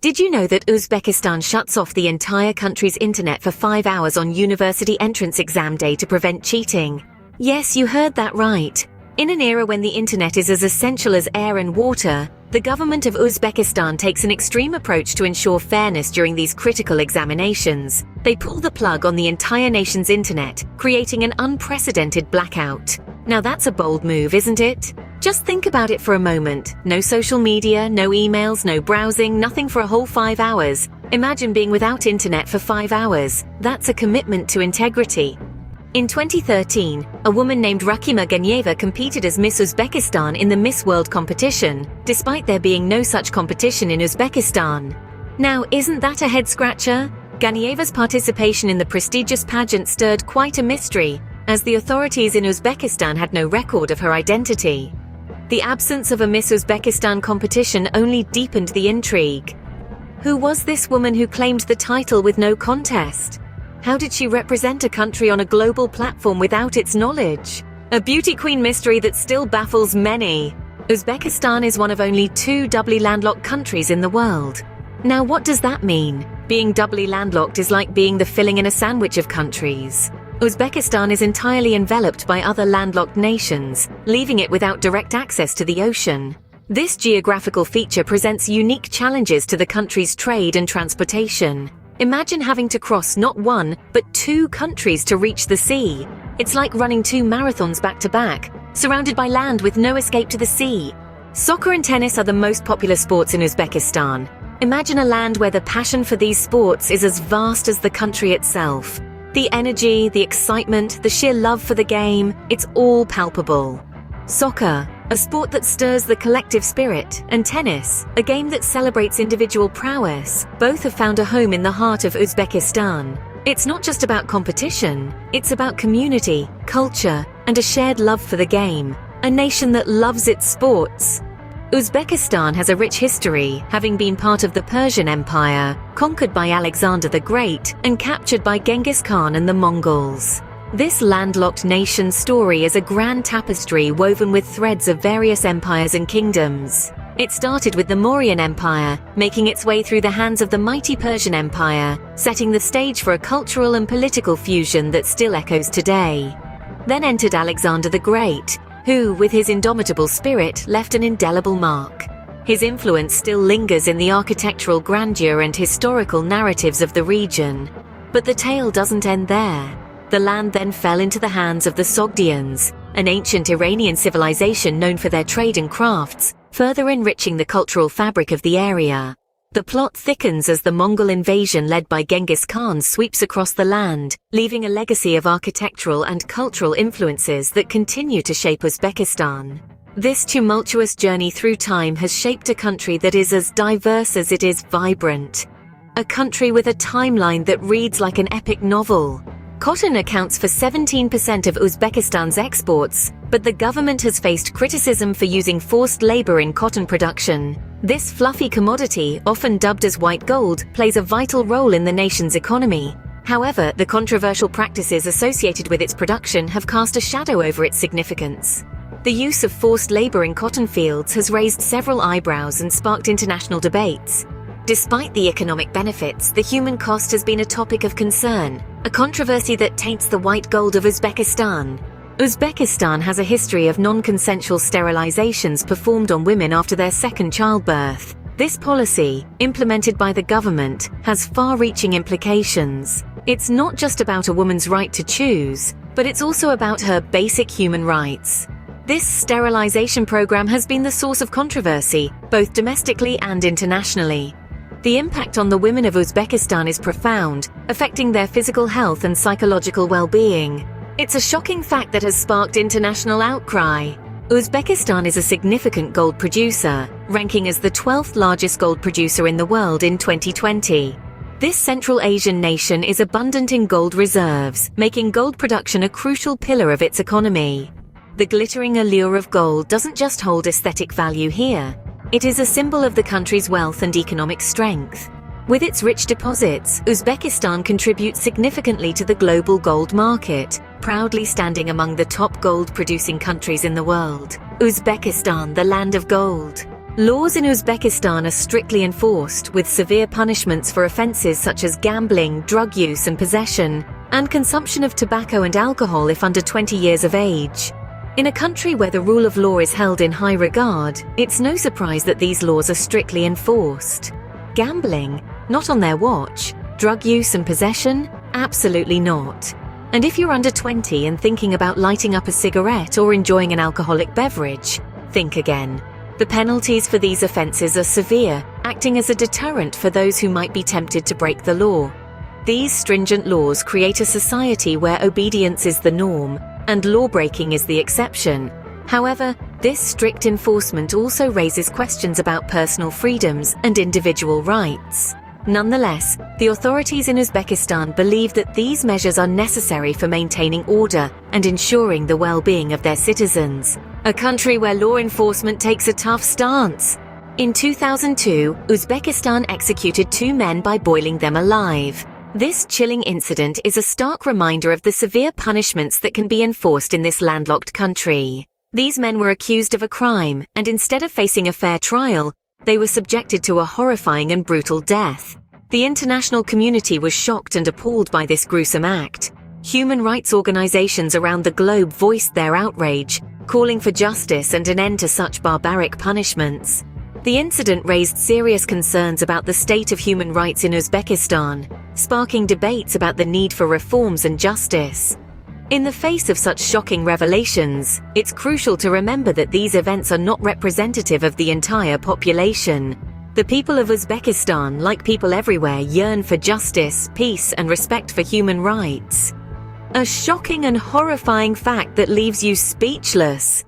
Did you know that Uzbekistan shuts off the entire country's internet for 5 hours on university entrance exam day to prevent cheating? Yes, you heard that right. In an era when the internet is as essential as air and water, the government of Uzbekistan takes an extreme approach to ensure fairness during these critical examinations. They pull the plug on the entire nation's internet, creating an unprecedented blackout. Now that's a bold move, isn't it? Just think about it for a moment. No social media, no emails, no browsing, nothing for a whole 5 hours. Imagine being without internet for 5 hours. That's a commitment to integrity. In 2013, a woman named Rakima Ganyeva competed as Miss Uzbekistan in the Miss World competition, despite there being no such competition in Uzbekistan. Now, isn't that a head-scratcher? Ganyeva's participation in the prestigious pageant stirred quite a mystery, as the authorities in Uzbekistan had no record of her identity. The absence of a Miss Uzbekistan competition only deepened the intrigue. Who was this woman who claimed the title with no contest? How did she represent a country on a global platform without its knowledge? A beauty queen mystery that still baffles many. Uzbekistan is one of only 2 doubly landlocked countries in the world. Now what does that mean? Being doubly landlocked is like being the filling in a sandwich of countries. Uzbekistan is entirely enveloped by other landlocked nations, leaving it without direct access to the ocean. This geographical feature presents unique challenges to the country's trade and transportation. Imagine having to cross not 1, but 2 countries to reach the sea. It's like running 2 marathons back to back, surrounded by land with no escape to the sea. Soccer and tennis are the most popular sports in Uzbekistan. Imagine a land where the passion for these sports is as vast as the country itself. The energy, the excitement, the sheer love for the game, it's all palpable. Soccer, a sport that stirs the collective spirit, and tennis, a game that celebrates individual prowess, both have found a home in the heart of Uzbekistan. It's not just about competition, it's about community, culture, and a shared love for the game, a nation that loves its sports. Uzbekistan has a rich history, having been part of the Persian Empire, conquered by Alexander the Great, and captured by Genghis Khan and the Mongols. This landlocked nation's story is a grand tapestry woven with threads of various empires and kingdoms. It started with the Mauryan Empire, making its way through the hands of the mighty Persian Empire, setting the stage for a cultural and political fusion that still echoes today. Then entered Alexander the Great, who, with his indomitable spirit, left an indelible mark. His influence still lingers in the architectural grandeur and historical narratives of the region. But the tale doesn't end there. The land then fell into the hands of the Sogdians, an ancient Iranian civilization known for their trade and crafts, further enriching the cultural fabric of the area. The plot thickens as the Mongol invasion led by Genghis Khan sweeps across the land, leaving a legacy of architectural and cultural influences that continue to shape Uzbekistan. This tumultuous journey through time has shaped a country that is as diverse as it is vibrant. A country with a timeline that reads like an epic novel. Cotton accounts for 17% of Uzbekistan's exports, but the government has faced criticism for using forced labor in cotton production. This fluffy commodity, often dubbed as white gold, plays a vital role in the nation's economy. However, the controversial practices associated with its production have cast a shadow over its significance. The use of forced labor in cotton fields has raised several eyebrows and sparked international debates. Despite the economic benefits, the human cost has been a topic of concern, a controversy that taints the white gold of Uzbekistan. Uzbekistan has a history of non-consensual sterilizations performed on women after their second childbirth. This policy, implemented by the government, has far-reaching implications. It's not just about a woman's right to choose, but it's also about her basic human rights. This sterilization program has been the source of controversy, both domestically and internationally. The impact on the women of Uzbekistan is profound, affecting their physical health and psychological well-being. It's a shocking fact that has sparked international outcry. Uzbekistan is a significant gold producer, ranking as the 12th largest gold producer in the world in 2020. This Central Asian nation is abundant in gold reserves, making gold production a crucial pillar of its economy. The glittering allure of gold doesn't just hold aesthetic value here. It is a symbol of the country's wealth and economic strength. With its rich deposits, Uzbekistan contributes significantly to the global gold market, proudly standing among the top gold-producing countries in the world. Uzbekistan, the land of gold. Laws in Uzbekistan are strictly enforced, with severe punishments for offences such as gambling, drug use and possession, and consumption of tobacco and alcohol if under 20 years of age. In a country where the rule of law is held in high regard, it's no surprise that these laws are strictly enforced. Gambling? Not on their watch. Drug use and possession? Absolutely not. And if you're under 20 and thinking about lighting up a cigarette or enjoying an alcoholic beverage, think again. The penalties for these offences are severe, acting as a deterrent for those who might be tempted to break the law. These stringent laws create a society where obedience is the norm and law-breaking is the exception. However, this strict enforcement also raises questions about personal freedoms and individual rights. Nonetheless, the authorities in Uzbekistan believe that these measures are necessary for maintaining order and ensuring the well-being of their citizens. A country where law enforcement takes a tough stance. In 2002, Uzbekistan executed 2 men by boiling them alive. This chilling incident is a stark reminder of the severe punishments that can be enforced in this landlocked country. These men were accused of a crime, and instead of facing a fair trial, they were subjected to a horrifying and brutal death. The international community was shocked and appalled by this gruesome act. Human rights organizations around the globe voiced their outrage, calling for justice and an end to such barbaric punishments. The incident raised serious concerns about the state of human rights in Uzbekistan, sparking debates about the need for reforms and justice. In the face of such shocking revelations, it's crucial to remember that these events are not representative of the entire population. The people of Uzbekistan, like people everywhere, yearn for justice, peace, and respect for human rights. A shocking and horrifying fact that leaves you speechless.